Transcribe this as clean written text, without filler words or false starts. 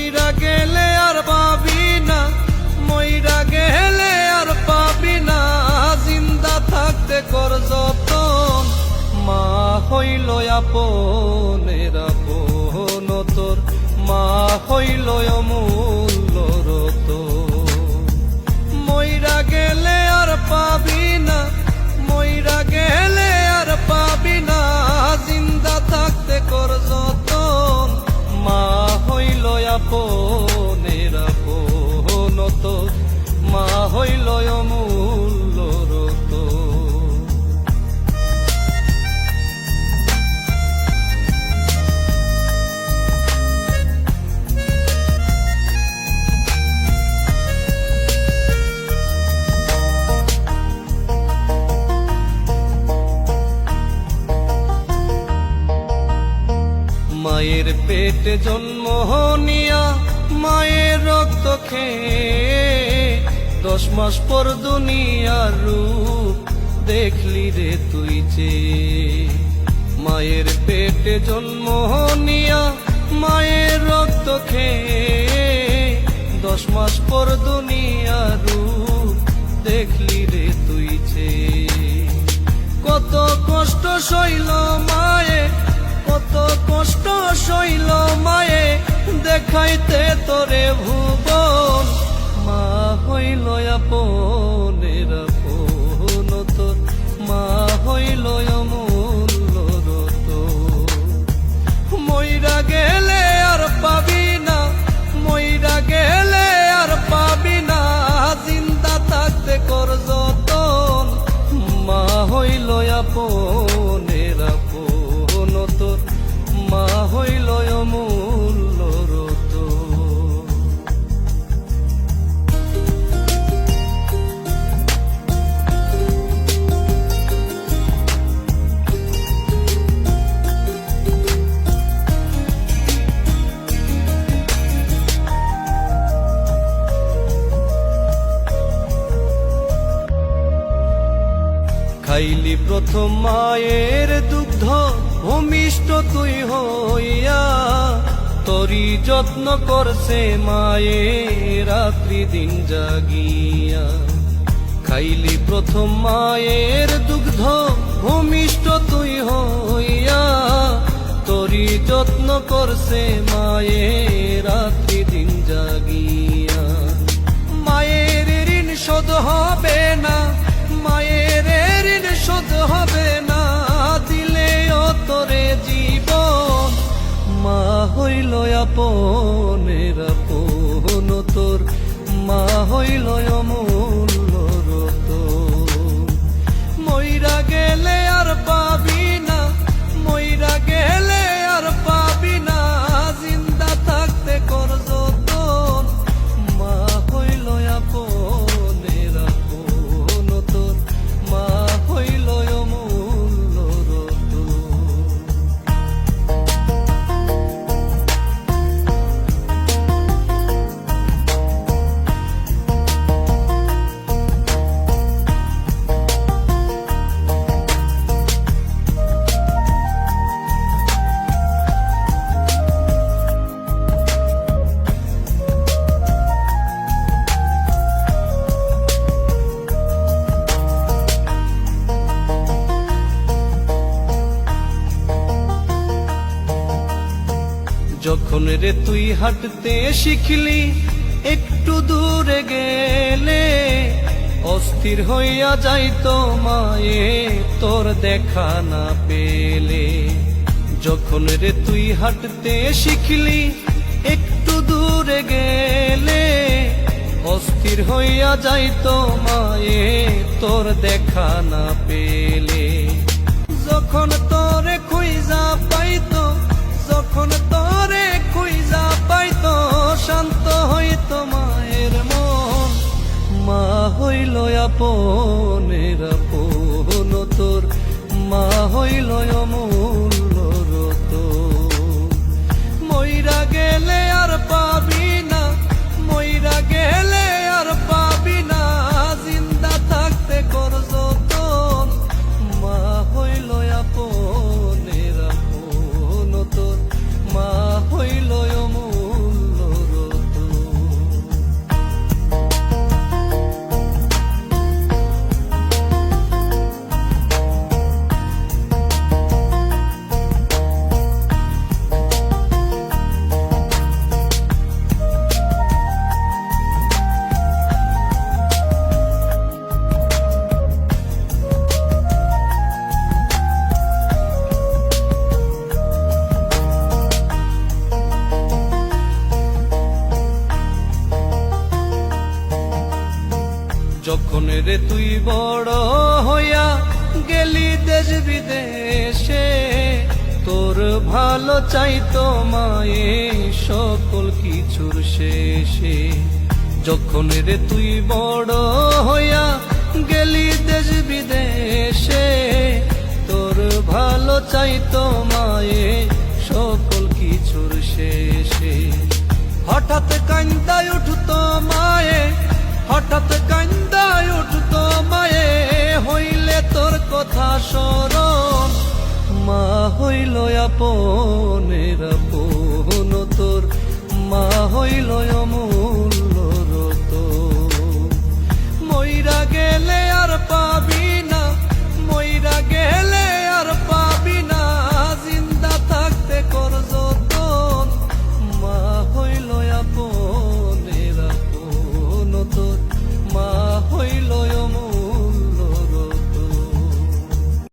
মইরা গেলে আর পাবি না, মইরা গেলে আর পাবি না, জিন্দা থাকতে কর যতন। মা হইল আপনের আপন তোর, মা হইল অমূল্য রতন। মইরা গেলে আর পাবি না, মইরা গেলে আর পাবি না, জিন্দা থাকতে কর যতন। মা হইল আপনের আপন তোর, মা হইল অমূল্য রতন। মায়ের পেটে জন্ম নিয়া মায়ের রক্ত খেয়ে 10 মাস পর দুনিয়ার রূপ দেখলি রে তুই যে। মায়ের পেটে জন্ম নিয়া মায়ের রক্ত খেয়ে 10 মাস পর দুনিয়ার রূপ দেখলি রে তুই যে। কত কষ্ট সইল মায়ে, কত কষ্ট সইল মায়ে, দেখাইতে তোরে ভুবন। মা হইল আপনের আপন তোর, মা হইল অমূল্য রতন। মইরা গেলে আর পাবি না, মইরা গেলে আর পাবি না, জিন্দা থাকতে কর যতন। মা হইল আপনের আপন তোর, মা হইল অমূল্য রতন। খাইলি প্রথম মায়ের দুগ্ধ ভূমিষ্ঠ তুই হইয়া, তোরি যত্ন করছে মায়ে রাত্রি দিন জাগিয়া। খাইলি প্রথম মায়ের দুগ্ধ ভূমিষ্ঠ তুই হইয়া, তোরি যত্ন করছে মায়ে রাত্রি দিন জাগিয়া। মায়ের ঋণ শোধ হবে না, মায়ের ঋণ শোধ হবে না, দিলেও তোরে জীবন। মা হইল আপনের আপন তোর, মা হইল অমূল্য রতন। মইরা গেলে আর পাবি না, মইরা গেলে আর পাবি না, জিন্দা থাকতে কর যতন। মা হইল আপনের আপন তোর, মা হইল অমূল্য রতন। যখন রে তুই হাঁটতে শিখলি একটু দূরে গেলে, অস্থির হইয়া যাইতো মায়ে তোর দেখা না পেলে। যখন রে তুই হাঁটতে শিখলি একটু দূরে গেলে, অস্থির হইয়া যাইতো মায়ে তোর দেখা না পেলে। যখন তোরে খুঁজা পাইতো, যখন তোরে খুঁজা পাইতো, শান্ত হইতো মায়ের মন। মা হইল আপনের আপন তোর, মা হইল অমূল্য রতন। মইরা গেলে আর পাবি না, মইরা গেলে আর পাবি না, জিন্দা থাকতে কর যতন। মা হইল আপনের আপন তোর, মা হইল অমূল্য রতন। যখন রে তুই বড় হইয়া গেলি দেশ বিদেশে, তোর ভালো চাইতো মায়ে সকল কিছুর শেষে। যখন রে তুই বড় হইয়া গেলি দেশ বিদেশে, তোর ভালো চাইতো মায়ে সকল কিছুর শেষে। হঠাৎ কান্দায় উঠতো মায়ে, হঠাৎ কান্দায় উঠতো মায়ে, হইলে তোর কথা স্মরণ। মা হইল আপনের আপন তোর, মা হইল অমর।